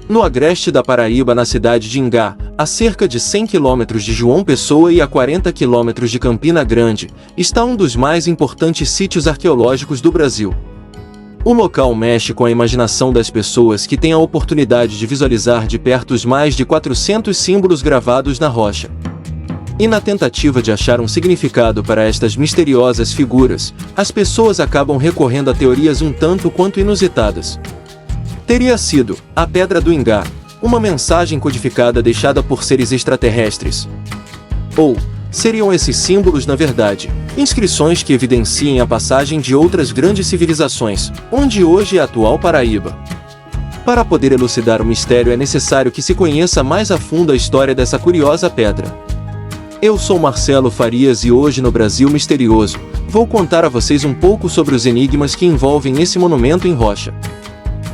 No agreste da Paraíba, na cidade de Ingá, a cerca de 100 quilômetros de João Pessoa e a 40 quilômetros de Campina Grande, está um dos mais importantes sítios arqueológicos do Brasil. O local mexe com a imaginação das pessoas que têm a oportunidade de visualizar de perto os mais de 400 símbolos gravados na rocha. E na tentativa de achar um significado para estas misteriosas figuras, as pessoas acabam recorrendo a teorias um tanto quanto inusitadas. Teria sido a Pedra do Ingá, uma mensagem codificada deixada por seres extraterrestres? Ou seriam esses símbolos, na verdade, inscrições que evidenciem a passagem de outras grandes civilizações, onde hoje é a atual Paraíba? Para poder elucidar o mistério é necessário que se conheça mais a fundo a história dessa curiosa pedra. Eu sou Marcelo Farias e hoje no Brasil Misterioso, vou contar a vocês um pouco sobre os enigmas que envolvem esse monumento em rocha.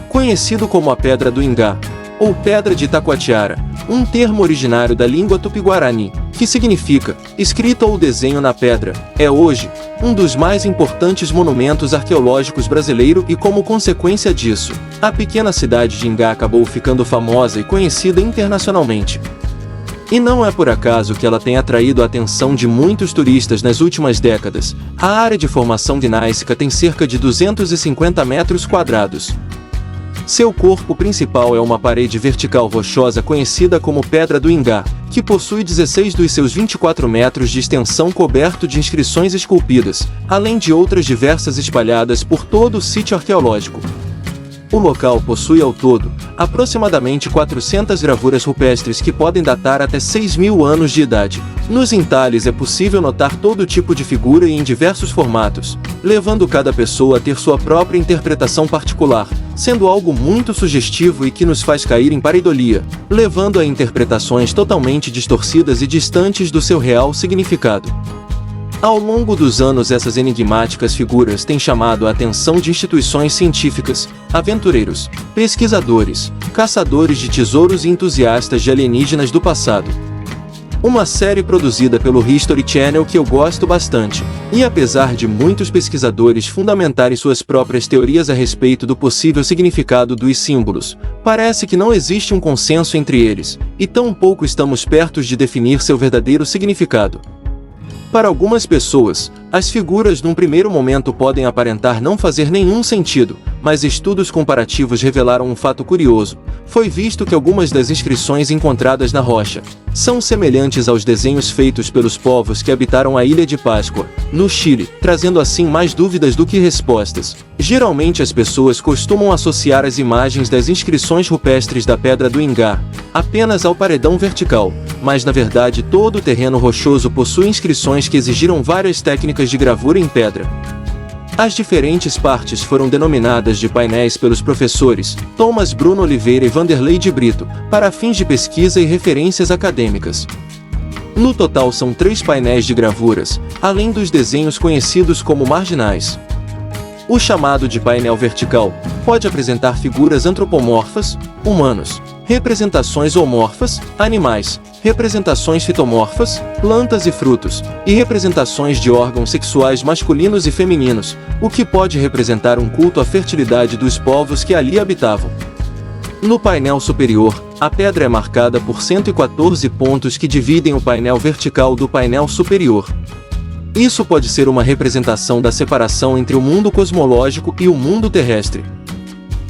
Conhecido como a Pedra do Ingá, ou Pedra de Itacoatiara, um termo originário da língua tupi-guarani, que significa escrita ou desenho na pedra, é hoje um dos mais importantes monumentos arqueológicos brasileiros e, como consequência disso, a pequena cidade de Ingá acabou ficando famosa e conhecida internacionalmente. E não é por acaso que ela tem atraído a atenção de muitos turistas nas últimas décadas. A área de formação gnáisica tem cerca de 250 metros quadrados. Seu corpo principal é uma parede vertical rochosa conhecida como Pedra do Ingá, que possui 16 dos seus 24 metros de extensão coberto de inscrições esculpidas, além de outras diversas espalhadas por todo o sítio arqueológico. O local possui ao todo, aproximadamente 400 gravuras rupestres que podem datar até 6.000 anos de idade. Nos entalhes é possível notar todo tipo de figura e em diversos formatos, levando cada pessoa a ter sua própria interpretação particular, sendo algo muito sugestivo e que nos faz cair em pareidolia, levando a interpretações totalmente distorcidas e distantes do seu real significado. Ao longo dos anos, essas enigmáticas figuras têm chamado a atenção de instituições científicas, aventureiros, pesquisadores, caçadores de tesouros e entusiastas de alienígenas do passado. Uma série produzida pelo History Channel que eu gosto bastante, e apesar de muitos pesquisadores fundamentarem suas próprias teorias a respeito do possível significado dos símbolos, parece que não existe um consenso entre eles, e tampouco estamos perto de definir seu verdadeiro significado. Para algumas pessoas, as figuras num primeiro momento podem aparentar não fazer nenhum sentido, mas estudos comparativos revelaram um fato curioso. Foi visto que algumas das inscrições encontradas na rocha são semelhantes aos desenhos feitos pelos povos que habitaram a Ilha de Páscoa, no Chile, trazendo assim mais dúvidas do que respostas. Geralmente as pessoas costumam associar as imagens das inscrições rupestres da Pedra do Ingá apenas ao paredão vertical, mas na verdade todo o terreno rochoso possui inscrições que exigiram várias técnicas de gravura em pedra. As diferentes partes foram denominadas de painéis pelos professores Thomas Bruno Oliveira e Vanderlei de Brito, para fins de pesquisa e referências acadêmicas. No total são 3 painéis de gravuras, além dos desenhos conhecidos como marginais. O chamado de painel vertical pode apresentar figuras antropomorfas, humanos, representações zoomorfas, animais, representações fitomorfas, plantas e frutos, e representações de órgãos sexuais masculinos e femininos, o que pode representar um culto à fertilidade dos povos que ali habitavam. No painel superior, a pedra é marcada por 114 pontos que dividem o painel vertical do painel superior. Isso pode ser uma representação da separação entre o mundo cosmológico e o mundo terrestre.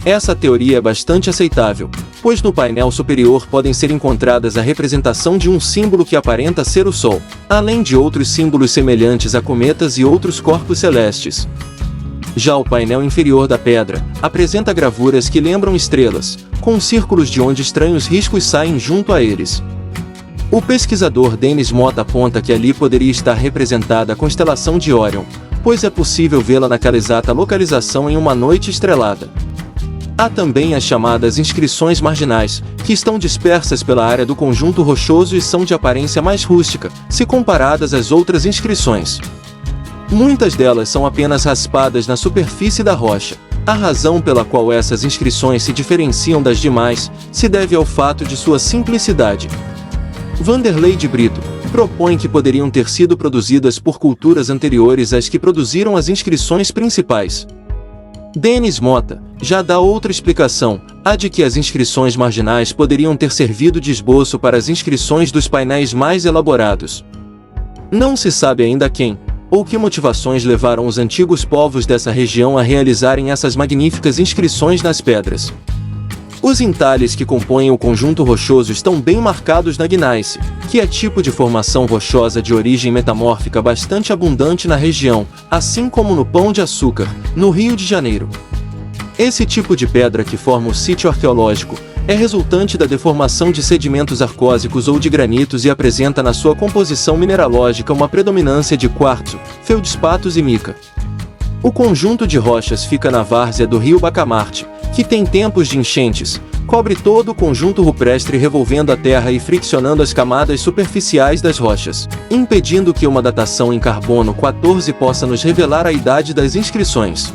Essa teoria é bastante aceitável, pois no painel superior podem ser encontradas a representação de um símbolo que aparenta ser o Sol, além de outros símbolos semelhantes a cometas e outros corpos celestes. Já o painel inferior da pedra apresenta gravuras que lembram estrelas, com círculos de onde estranhos riscos saem junto a eles. O pesquisador Denis Mota aponta que ali poderia estar representada a constelação de Órion, pois é possível vê-la naquela exata localização em uma noite estrelada. Há também as chamadas inscrições marginais, que estão dispersas pela área do conjunto rochoso e são de aparência mais rústica, se comparadas às outras inscrições. Muitas delas são apenas raspadas na superfície da rocha. A razão pela qual essas inscrições se diferenciam das demais se deve ao fato de sua simplicidade. Vanderlei de Brito propõe que poderiam ter sido produzidas por culturas anteriores às que produziram as inscrições principais. Denis Mota já dá outra explicação, a de que as inscrições marginais poderiam ter servido de esboço para as inscrições dos painéis mais elaborados. Não se sabe ainda quem, ou que motivações levaram os antigos povos dessa região a realizarem essas magníficas inscrições nas pedras. Os entalhes que compõem o conjunto rochoso estão bem marcados na gneiss, que é tipo de formação rochosa de origem metamórfica bastante abundante na região, assim como no Pão de Açúcar, no Rio de Janeiro. Esse tipo de pedra que forma o sítio arqueológico é resultante da deformação de sedimentos arcósicos ou de granitos e apresenta na sua composição mineralógica uma predominância de quartzo, feldspatos e mica. O conjunto de rochas fica na várzea do rio Bacamarte, que tem tempos de enchentes, cobre todo o conjunto rupestre revolvendo a terra e friccionando as camadas superficiais das rochas, impedindo que uma datação em carbono 14 possa nos revelar a idade das inscrições.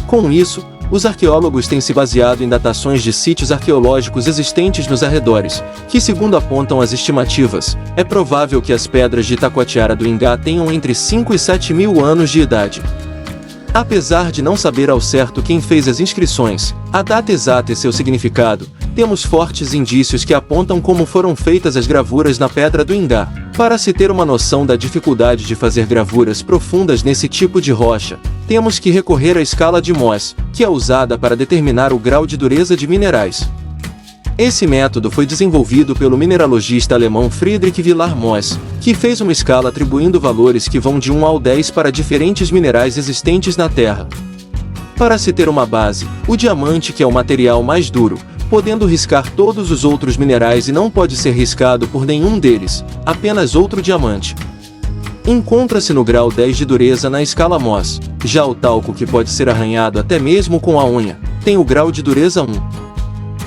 Com isso, os arqueólogos têm se baseado em datações de sítios arqueológicos existentes nos arredores, que, segundo apontam as estimativas, é provável que as pedras de Itacoatiara do Ingá tenham entre 5 e 7 mil anos de idade. Apesar de não saber ao certo quem fez as inscrições, a data exata e seu significado, temos fortes indícios que apontam como foram feitas as gravuras na Pedra do Ingá. Para se ter uma noção da dificuldade de fazer gravuras profundas nesse tipo de rocha, temos que recorrer à escala de Mohs, que é usada para determinar o grau de dureza de minerais. Esse método foi desenvolvido pelo mineralogista alemão Friedrich Villar Mohs, que fez uma escala atribuindo valores que vão de 1 ao 10 para diferentes minerais existentes na Terra. Para se ter uma base, o diamante, que é o material mais duro, podendo riscar todos os outros minerais e não pode ser riscado por nenhum deles, apenas outro diamante. Encontra-se no grau 10 de dureza na escala Mohs. Já o talco, que pode ser arranhado até mesmo com a unha, tem o grau de dureza 1.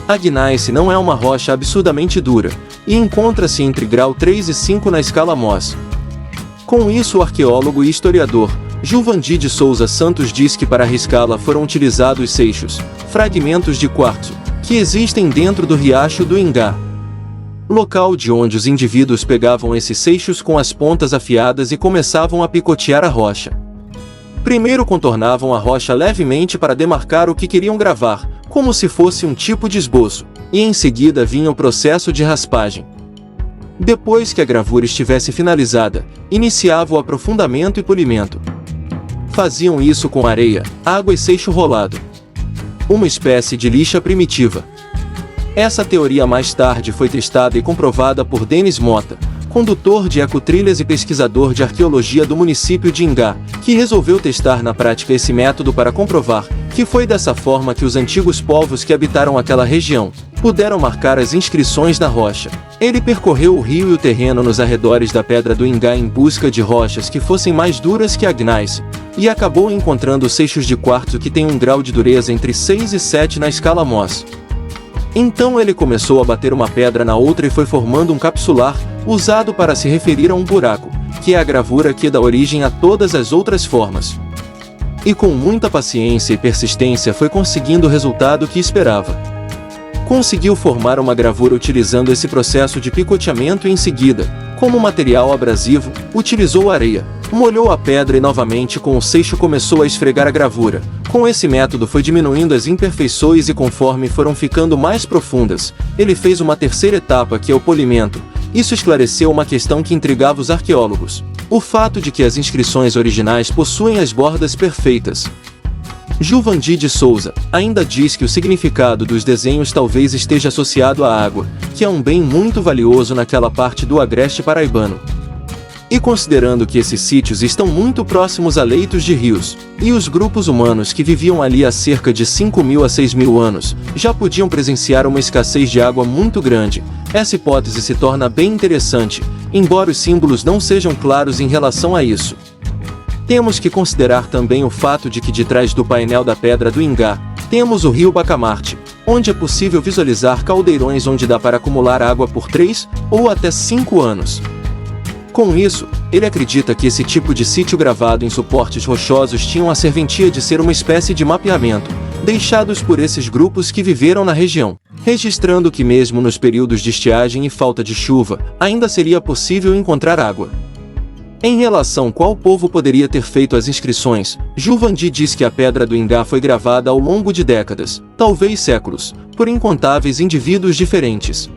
A gneiss não é uma rocha absurdamente dura, e encontra-se entre grau 3 e 5 na escala Mohs. Com isso, o arqueólogo e historiador Gilvandi de Souza Santos diz que para riscá-la foram utilizados seixos, fragmentos de quartzo, que existem dentro do riacho do Ingá, local de onde os indivíduos pegavam esses seixos com as pontas afiadas e começavam a picotear a rocha. Primeiro contornavam a rocha levemente para demarcar o que queriam gravar, como se fosse um tipo de esboço, e em seguida vinha o processo de raspagem. Depois que a gravura estivesse finalizada, iniciava o aprofundamento e polimento. Faziam isso com areia, água e seixo rolado, uma espécie de lixa primitiva. Essa teoria mais tarde foi testada e comprovada por Denis Mota, condutor de ecotrilhas e pesquisador de arqueologia do município de Ingá, que resolveu testar na prática esse método para comprovar que foi dessa forma que os antigos povos que habitaram aquela região puderam marcar as inscrições na rocha. Ele percorreu o rio e o terreno nos arredores da Pedra do Ingá em busca de rochas que fossem mais duras que a gneiss, e acabou encontrando seixos de quartzo que têm um grau de dureza entre 6 e 7 na escala Mohs. Então ele começou a bater uma pedra na outra e foi formando um capsular, usado para se referir a um buraco, que é a gravura que dá origem a todas as outras formas. E com muita paciência e persistência foi conseguindo o resultado que esperava. Conseguiu formar uma gravura utilizando esse processo de picoteamento e em seguida, como material abrasivo, utilizou areia, molhou a pedra e novamente com o seixo começou a esfregar a gravura. Com esse método foi diminuindo as imperfeições e conforme foram ficando mais profundas, ele fez uma terceira etapa que é o polimento. Isso esclareceu uma questão que intrigava os arqueólogos: o fato de que as inscrições originais possuem as bordas perfeitas. Gilvandi de Souza ainda diz que o significado dos desenhos talvez esteja associado à água, que é um bem muito valioso naquela parte do agreste paraibano. E considerando que esses sítios estão muito próximos a leitos de rios, e os grupos humanos que viviam ali há cerca de 5.000 a 6.000 anos, já podiam presenciar uma escassez de água muito grande, essa hipótese se torna bem interessante, embora os símbolos não sejam claros em relação a isso. Temos que considerar também o fato de que de trás do painel da Pedra do Ingá, temos o rio Bacamarte, onde é possível visualizar caldeirões onde dá para acumular água por 3 ou até 5 anos. Com isso, ele acredita que esse tipo de sítio gravado em suportes rochosos tinham a serventia de ser uma espécie de mapeamento, deixados por esses grupos que viveram na região, registrando que mesmo nos períodos de estiagem e falta de chuva, ainda seria possível encontrar água. Em relação a qual povo poderia ter feito as inscrições, Juvandi diz que a Pedra do Ingá foi gravada ao longo de décadas, talvez séculos, por incontáveis indivíduos diferentes.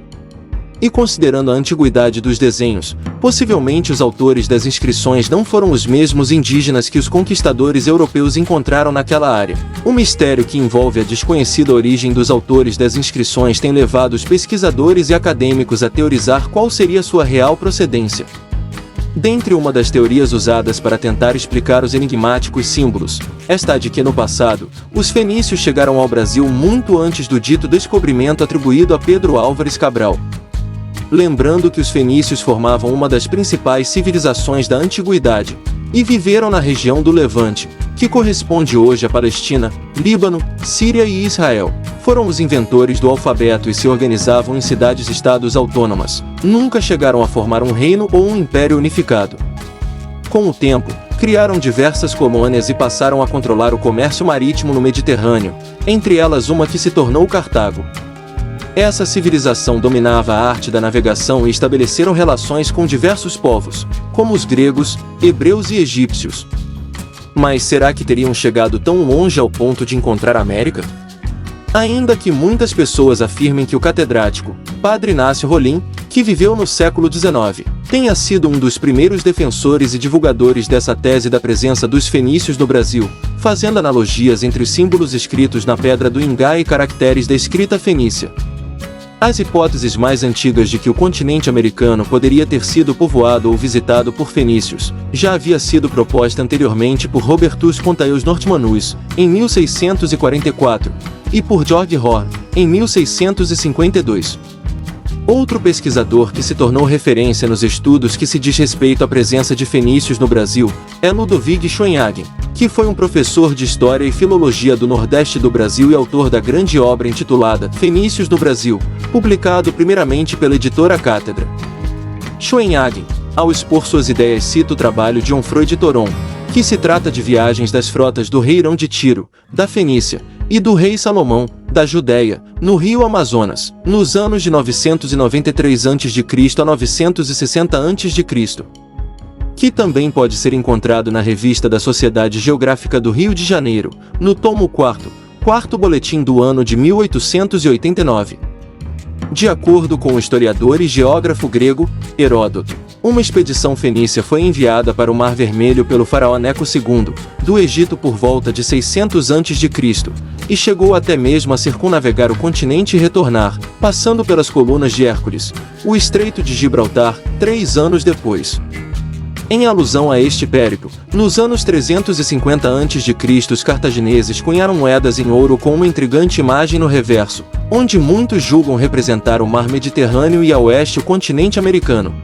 E considerando a antiguidade dos desenhos, possivelmente os autores das inscrições não foram os mesmos indígenas que os conquistadores europeus encontraram naquela área. O mistério que envolve a desconhecida origem dos autores das inscrições tem levado os pesquisadores e acadêmicos a teorizar qual seria sua real procedência. Dentre uma das teorias usadas para tentar explicar os enigmáticos símbolos, esta de que no passado, os fenícios chegaram ao Brasil muito antes do dito descobrimento atribuído a Pedro Álvares Cabral. Lembrando que os fenícios formavam uma das principais civilizações da antiguidade, e viveram na região do Levante, que corresponde hoje à Palestina, Líbano, Síria e Israel. Foram os inventores do alfabeto e se organizavam em cidades-estados autônomas. Nunca chegaram a formar um reino ou um império unificado. Com o tempo, criaram diversas colônias e passaram a controlar o comércio marítimo no Mediterrâneo, entre elas uma que se tornou Cartago. Essa civilização dominava a arte da navegação e estabeleceram relações com diversos povos, como os gregos, hebreus e egípcios. Mas será que teriam chegado tão longe ao ponto de encontrar a América? Ainda que muitas pessoas afirmem que o catedrático, Padre Inácio Rolim, que viveu no século XIX, tenha sido um dos primeiros defensores e divulgadores dessa tese da presença dos fenícios no Brasil, fazendo analogias entre os símbolos escritos na Pedra do Ingá e caracteres da escrita fenícia. As hipóteses mais antigas de que o continente americano poderia ter sido povoado ou visitado por fenícios já havia sido proposta anteriormente por Robertus Pontaeus Nortmanus, em 1644, e por George Horne, em 1652. Outro pesquisador que se tornou referência nos estudos que se diz respeito à presença de fenícios no Brasil é Ludwig Schoenhagen, que foi um professor de História e Filologia do Nordeste do Brasil e autor da grande obra intitulada Fenícios no Brasil, publicado primeiramente pela editora Cátedra. Schoenhagen, ao expor suas ideias, cita o trabalho de Onfroy de Toron, que se trata de viagens das frotas do rei Irão de Tiro, da Fenícia, e do rei Salomão, da Judéia, no rio Amazonas, nos anos de 993 a.C. a 960 a.C., que também pode ser encontrado na Revista da Sociedade Geográfica do Rio de Janeiro, no tomo 4º boletim do ano de 1889. De acordo com o historiador e geógrafo grego, Heródoto, uma expedição fenícia foi enviada para o Mar Vermelho pelo faraó Neco II, do Egito por volta de 600 a.C., e chegou até mesmo a circunnavegar o continente e retornar, passando pelas colunas de Hércules, o Estreito de Gibraltar, 3 anos depois. Em alusão a este périplo, nos anos 350 a.C. os cartagineses cunharam moedas em ouro com uma intrigante imagem no reverso, onde muitos julgam representar o mar Mediterrâneo e a oeste o continente americano.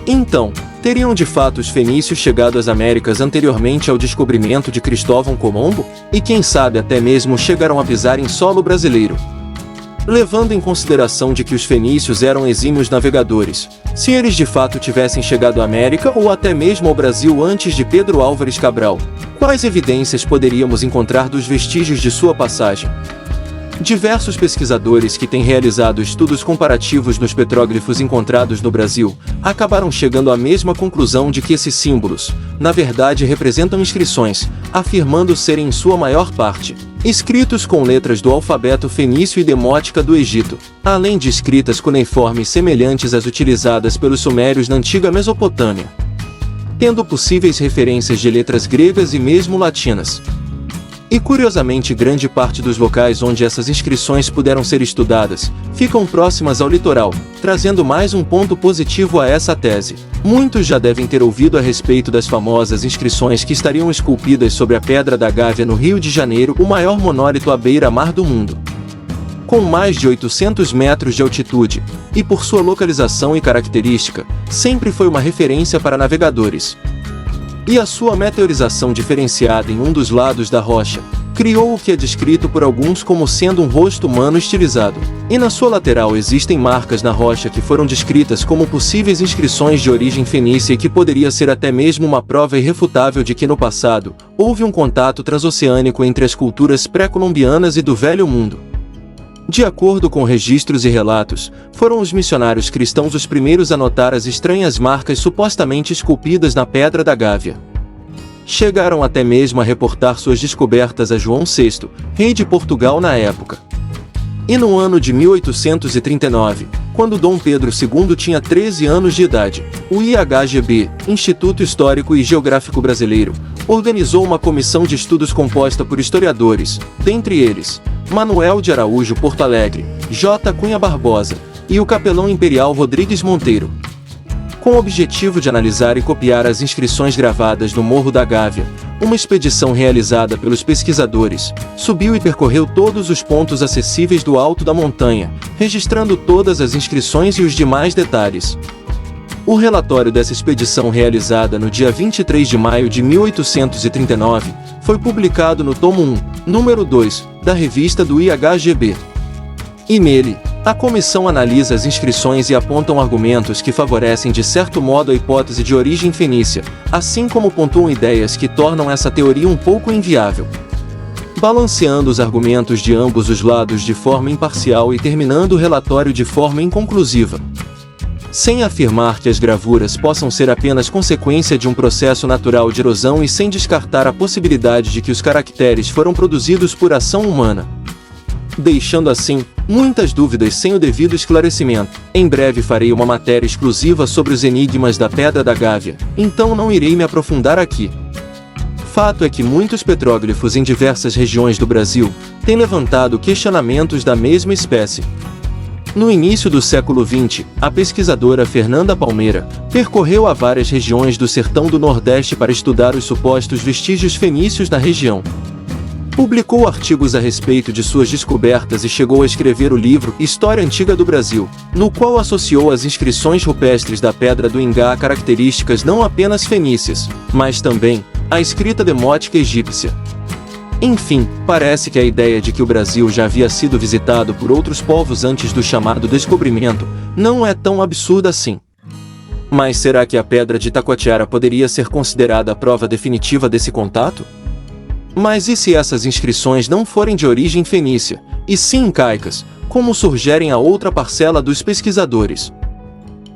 Então, teriam de fato os fenícios chegado às Américas anteriormente ao descobrimento de Cristóvão Colombo? E quem sabe até mesmo chegaram a pisar em solo brasileiro? Levando em consideração de que os fenícios eram exímios navegadores, se eles de fato tivessem chegado à América ou até mesmo ao Brasil antes de Pedro Álvares Cabral, quais evidências poderíamos encontrar dos vestígios de sua passagem? Diversos pesquisadores que têm realizado estudos comparativos nos petróglifos encontrados no Brasil acabaram chegando à mesma conclusão de que esses símbolos, na verdade, representam inscrições, afirmando serem em sua maior parte escritos com letras do alfabeto fenício e demótica do Egito, além de escritas cuneiformes semelhantes às utilizadas pelos sumérios na antiga Mesopotâmia, tendo possíveis referências de letras gregas e mesmo latinas. E curiosamente, grande parte dos locais onde essas inscrições puderam ser estudadas ficam próximas ao litoral, trazendo mais um ponto positivo a essa tese. Muitos já devem ter ouvido a respeito das famosas inscrições que estariam esculpidas sobre a Pedra da Gávea no Rio de Janeiro, o maior monólito à beira-mar do mundo. Com mais de 800 metros de altitude, e por sua localização e característica, sempre foi uma referência para navegadores. E a sua meteorização diferenciada em um dos lados da rocha criou o que é descrito por alguns como sendo um rosto humano estilizado. E na sua lateral existem marcas na rocha que foram descritas como possíveis inscrições de origem fenícia e que poderia ser até mesmo uma prova irrefutável de que no passado houve um contato transoceânico entre as culturas pré-colombianas e do Velho Mundo. De acordo com registros e relatos, foram os missionários cristãos os primeiros a notar as estranhas marcas supostamente esculpidas na Pedra da Gávea. Chegaram até mesmo a reportar suas descobertas a João VI, rei de Portugal na época. E no ano de 1839, quando Dom Pedro II tinha 13 anos de idade, o IHGB, Instituto Histórico e Geográfico Brasileiro, organizou uma comissão de estudos composta por historiadores, dentre eles, Manuel de Araújo Porto Alegre, J. Cunha Barbosa, e o capelão imperial Rodrigues Monteiro, com o objetivo de analisar e copiar as inscrições gravadas no Morro da Gávea. Uma expedição realizada pelos pesquisadores subiu e percorreu todos os pontos acessíveis do alto da montanha, registrando todas as inscrições e os demais detalhes. O relatório dessa expedição, realizada no dia 23 de maio de 1839, foi publicado no tomo 1, número 2, da revista do IHGB. E nele, a comissão analisa as inscrições e apontam argumentos que favorecem de certo modo a hipótese de origem fenícia, assim como pontuam ideias que tornam essa teoria um pouco inviável. Balanceando os argumentos de ambos os lados de forma imparcial e terminando o relatório de forma inconclusiva. Sem afirmar que as gravuras possam ser apenas consequência de um processo natural de erosão e sem descartar a possibilidade de que os caracteres foram produzidos por ação humana, deixando assim muitas dúvidas sem o devido esclarecimento. Em breve farei uma matéria exclusiva sobre os enigmas da Pedra da Gávea, então não irei me aprofundar aqui. Fato é que muitos petróglifos em diversas regiões do Brasil têm levantado questionamentos da mesma espécie. No início do século XX, a pesquisadora Fernanda Palmeira percorreu a várias regiões do sertão do Nordeste para estudar os supostos vestígios fenícios na região. Publicou artigos a respeito de suas descobertas e chegou a escrever o livro História Antiga do Brasil, no qual associou as inscrições rupestres da Pedra do Ingá a características não apenas fenícias, mas também a escrita demótica egípcia. Enfim, parece que a ideia de que o Brasil já havia sido visitado por outros povos antes do chamado descobrimento não é tão absurda assim. Mas será que a Pedra de Taquatiara poderia ser considerada a prova definitiva desse contato? Mas e se essas inscrições não forem de origem fenícia, e sim incaicas, como sugerem a outra parcela dos pesquisadores?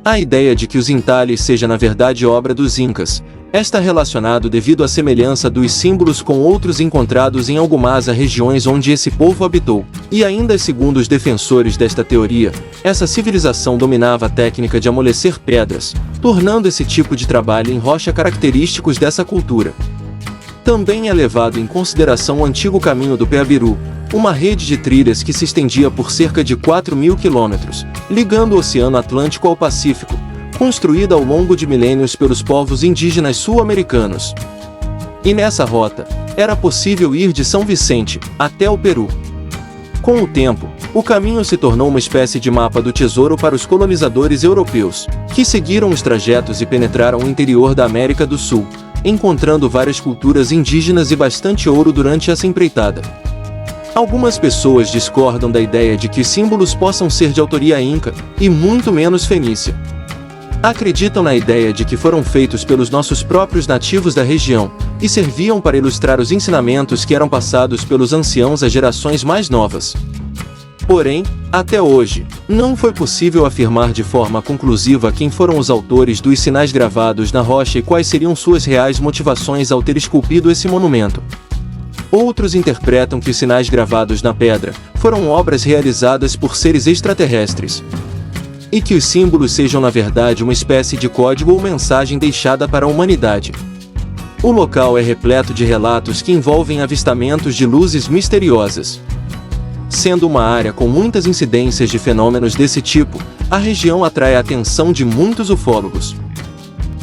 A ideia de que os entalhes seja na verdade obra dos Incas está relacionado devido à semelhança dos símbolos com outros encontrados em algumas regiões onde esse povo habitou. E ainda segundo os defensores desta teoria, essa civilização dominava a técnica de amolecer pedras, tornando esse tipo de trabalho em rocha característicos dessa cultura. Também é levado em consideração o antigo caminho do Peabiru, uma rede de trilhas que se estendia por cerca de 4.000 quilômetros, ligando o Oceano Atlântico ao Pacífico, construída ao longo de milênios pelos povos indígenas sul-americanos. E nessa rota, era possível ir de São Vicente até o Peru. Com o tempo, o caminho se tornou uma espécie de mapa do tesouro para os colonizadores europeus, que seguiram os trajetos e penetraram o interior da América do Sul, encontrando várias culturas indígenas e bastante ouro durante essa empreitada. Algumas pessoas discordam da ideia de que os símbolos possam ser de autoria inca, e muito menos fenícia. Acreditam na ideia de que foram feitos pelos nossos próprios nativos da região, e serviam para ilustrar os ensinamentos que eram passados pelos anciãos às gerações mais novas. Porém, até hoje, não foi possível afirmar de forma conclusiva quem foram os autores dos sinais gravados na rocha e quais seriam suas reais motivações ao ter esculpido esse monumento. Outros interpretam que os sinais gravados na pedra foram obras realizadas por seres extraterrestres, e que os símbolos sejam na verdade uma espécie de código ou mensagem deixada para a humanidade. O local é repleto de relatos que envolvem avistamentos de luzes misteriosas. Sendo uma área com muitas incidências de fenômenos desse tipo, a região atrai a atenção de muitos ufólogos.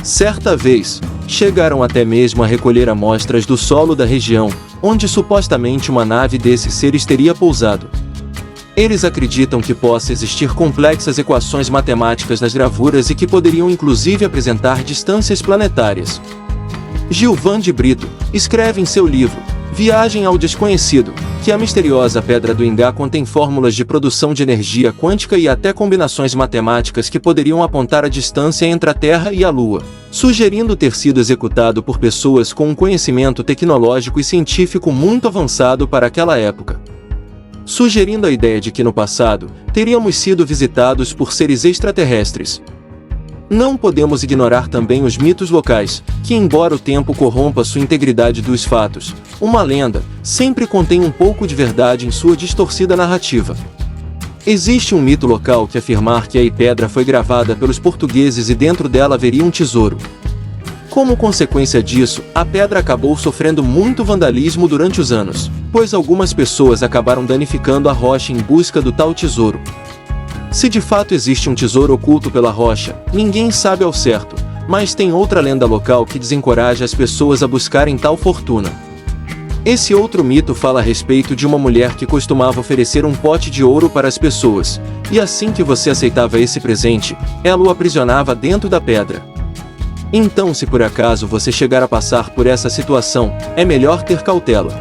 Certa vez, chegaram até mesmo a recolher amostras do solo da região, onde supostamente uma nave desses seres teria pousado. Eles acreditam que possa existir complexas equações matemáticas nas gravuras e que poderiam inclusive apresentar distâncias planetárias. Gilvan de Brito escreve em seu livro Viagem ao Desconhecido, que a misteriosa Pedra do Ingá contém fórmulas de produção de energia quântica e até combinações matemáticas que poderiam apontar a distância entre a Terra e a Lua, sugerindo ter sido executado por pessoas com um conhecimento tecnológico e científico muito avançado para aquela época. sugerindo a ideia de que no passado, teríamos sido visitados por seres extraterrestres. Não podemos ignorar também os mitos locais, que embora o tempo corrompa sua integridade dos fatos, uma lenda sempre contém um pouco de verdade em sua distorcida narrativa. Existe um mito local que afirma que a pedra foi gravada pelos portugueses e dentro dela haveria um tesouro. Como consequência disso, a pedra acabou sofrendo muito vandalismo durante os anos, pois algumas pessoas acabaram danificando a rocha em busca do tal tesouro. Se de fato existe um tesouro oculto pela rocha, ninguém sabe ao certo, mas tem outra lenda local que desencoraja as pessoas a buscarem tal fortuna. Esse outro mito fala a respeito de uma mulher que costumava oferecer um pote de ouro para as pessoas, e assim que você aceitava esse presente, ela o aprisionava dentro da pedra. Então, se por acaso você chegar a passar por essa situação, é melhor ter cautela.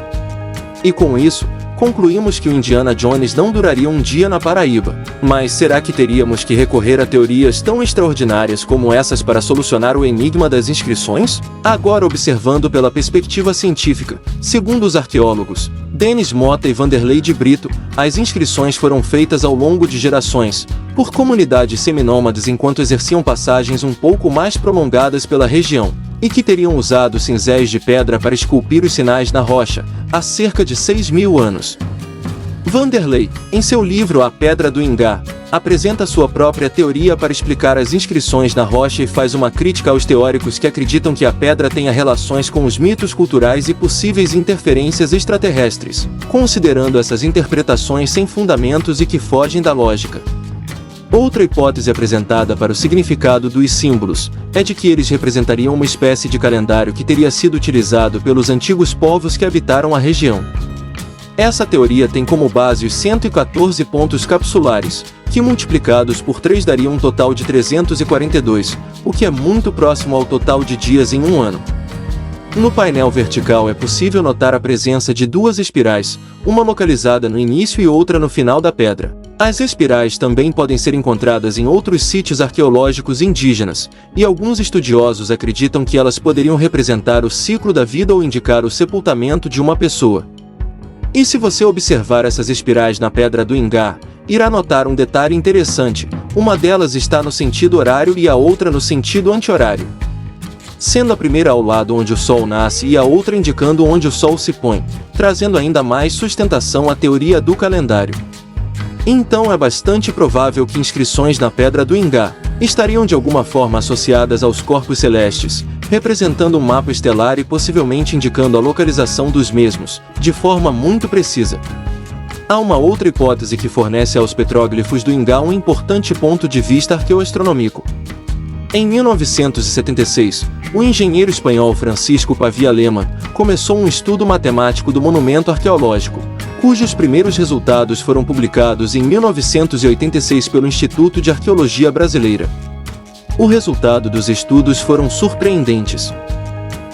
E com isso, concluímos que o Indiana Jones não duraria um dia na Paraíba. Mas será que teríamos que recorrer a teorias tão extraordinárias como essas para solucionar o enigma das inscrições? Agora observando pela perspectiva científica, segundo os arqueólogos Denis Mota e Vanderlei de Brito, as inscrições foram feitas ao longo de gerações, por comunidades seminômades enquanto exerciam passagens um pouco mais prolongadas pela região, e que teriam usado cinzéis de pedra para esculpir os sinais na rocha, há cerca de 6.000 anos. Vanderlei, em seu livro A Pedra do Ingá, apresenta sua própria teoria para explicar as inscrições na rocha e faz uma crítica aos teóricos que acreditam que a pedra tenha relações com os mitos culturais e possíveis interferências extraterrestres, considerando essas interpretações sem fundamentos e que fogem da lógica. Outra hipótese apresentada para o significado dos símbolos é de que eles representariam uma espécie de calendário que teria sido utilizado pelos antigos povos que habitaram a região. Essa teoria tem como base os 114 pontos capsulares, que multiplicados por 3 dariam um total de 342, o que é muito próximo ao total de dias em um ano. No painel vertical é possível notar a presença de duas espirais, uma localizada no início e outra no final da pedra. As espirais também podem ser encontradas em outros sítios arqueológicos indígenas, e alguns estudiosos acreditam que elas poderiam representar o ciclo da vida ou indicar o sepultamento de uma pessoa. E se você observar essas espirais na Pedra do Ingá, irá notar um detalhe interessante: uma delas está no sentido horário e a outra no sentido anti-horário, sendo a primeira ao lado onde o Sol nasce e a outra indicando onde o Sol se põe, trazendo ainda mais sustentação à teoria do calendário. Então é bastante provável que inscrições na Pedra do Ingá estariam de alguma forma associadas aos corpos celestes, representando um mapa estelar e possivelmente indicando a localização dos mesmos, de forma muito precisa. Há uma outra hipótese que fornece aos petróglifos do Ingá um importante ponto de vista arqueoastronômico. Em 1976, o engenheiro espanhol Francisco Pavia Lema começou um estudo matemático do monumento arqueológico, cujos primeiros resultados foram publicados em 1986 pelo Instituto de Arqueologia Brasileira. O resultado dos estudos foram surpreendentes.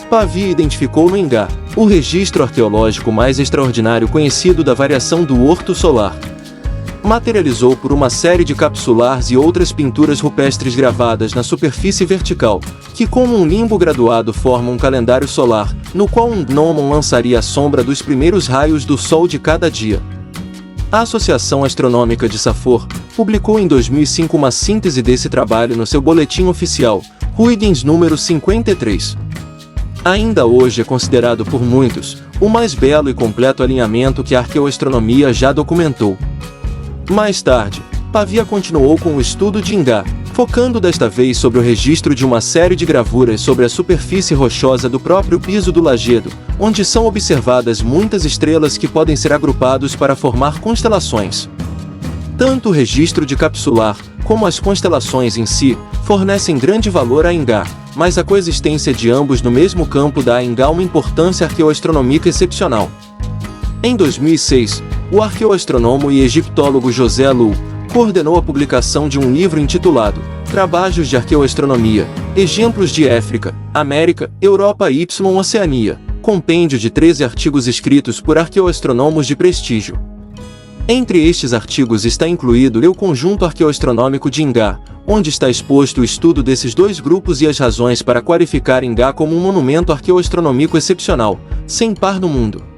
Pavia identificou no Ingá o registro arqueológico mais extraordinário conhecido da variação do orto solar. Materializou por uma série de capsulars e outras pinturas rupestres gravadas na superfície vertical, que como um limbo graduado formam um calendário solar, no qual um gnomon lançaria a sombra dos primeiros raios do Sol de cada dia. A Associação Astronômica de Safor publicou em 2005 uma síntese desse trabalho no seu boletim oficial, Huygens número 53. Ainda hoje é considerado por muitos o mais belo e completo alinhamento que a arqueoastronomia já documentou. Mais tarde, Pavia continuou com o estudo de Ingá, focando desta vez sobre o registro de uma série de gravuras sobre a superfície rochosa do próprio piso do lajedo, onde são observadas muitas estrelas que podem ser agrupados para formar constelações. Tanto o registro de capsular, como as constelações em si, fornecem grande valor a Ingá, mas a coexistência de ambos no mesmo campo dá a Ingá uma importância arqueoastronômica excepcional. Em 2006, o arqueoastrônomo e egiptólogo José Lu coordenou a publicação de um livro intitulado Trabalhos de Arqueoastronomia, Exemplos de África, América, Europa e Oceania, compêndio de 13 artigos escritos por arqueoastrônomos de prestígio. Entre estes artigos está incluído o Conjunto Arqueoastronômico de Ingá, onde está exposto o estudo desses dois grupos e as razões para qualificar Ingá como um monumento arqueoastronômico excepcional, sem par no mundo.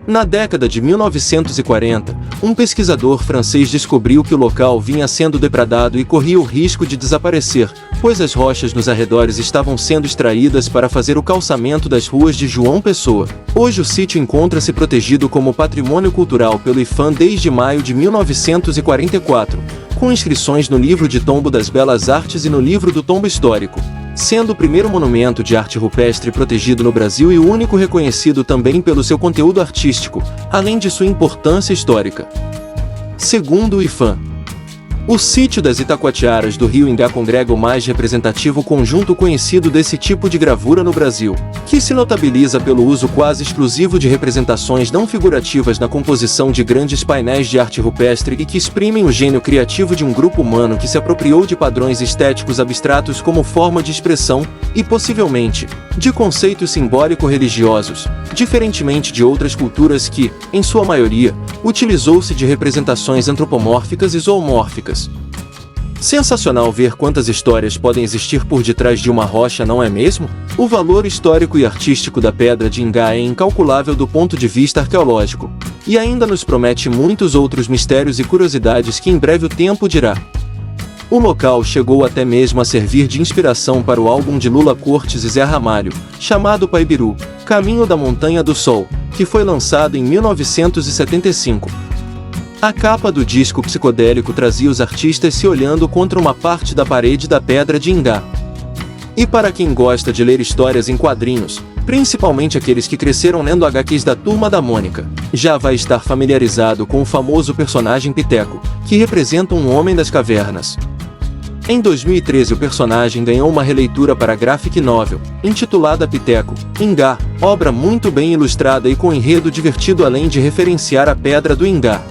Na década de 1940, um pesquisador francês descobriu que o local vinha sendo depredado e corria o risco de desaparecer, pois as rochas nos arredores estavam sendo extraídas para fazer o calçamento das ruas de João Pessoa. Hoje o sítio encontra-se protegido como patrimônio cultural pelo IPHAN desde maio de 1944, com inscrições no Livro de Tombo das Belas Artes e no Livro do Tombo Histórico, sendo o primeiro monumento de arte rupestre protegido no Brasil e o único reconhecido também pelo seu conteúdo artístico, além de sua importância histórica. Segundo o IPHAN, o sítio das Itacoatiaras do Rio Ingá congrega o mais representativo conjunto conhecido desse tipo de gravura no Brasil, que se notabiliza pelo uso quase exclusivo de representações não figurativas na composição de grandes painéis de arte rupestre e que exprimem o gênio criativo de um grupo humano que se apropriou de padrões estéticos abstratos como forma de expressão e, possivelmente, de conceitos simbólico-religiosos, diferentemente de outras culturas que, em sua maioria, utilizou-se de representações antropomórficas e zoomórficas. Sensacional ver quantas histórias podem existir por detrás de uma rocha, não é mesmo? O valor histórico e artístico da Pedra de Ingá é incalculável do ponto de vista arqueológico, e ainda nos promete muitos outros mistérios e curiosidades que em breve o tempo dirá. O local chegou até mesmo a servir de inspiração para o álbum de Lula Cortes e Zé Ramalho, chamado Paibiru, Caminho da Montanha do Sol, que foi lançado em 1975. A capa do disco psicodélico trazia os artistas se olhando contra uma parte da parede da Pedra de Ingá. E para quem gosta de ler histórias em quadrinhos, principalmente aqueles que cresceram lendo HQs da Turma da Mônica, já vai estar familiarizado com o famoso personagem Piteco, que representa um homem das cavernas. Em 2013 o personagem ganhou uma releitura para a graphic novel, intitulada Piteco, Ingá, obra muito bem ilustrada e com enredo divertido além de referenciar a Pedra do Ingá.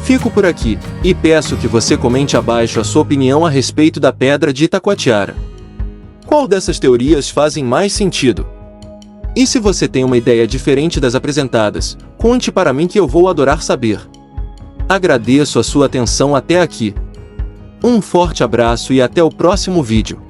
Fico por aqui, e peço que você comente abaixo a sua opinião a respeito da Pedra de Itacoatiara. Qual dessas teorias fazem mais sentido? E se você tem uma ideia diferente das apresentadas, conte para mim que eu vou adorar saber. Agradeço a sua atenção até aqui. Um forte abraço e até o próximo vídeo.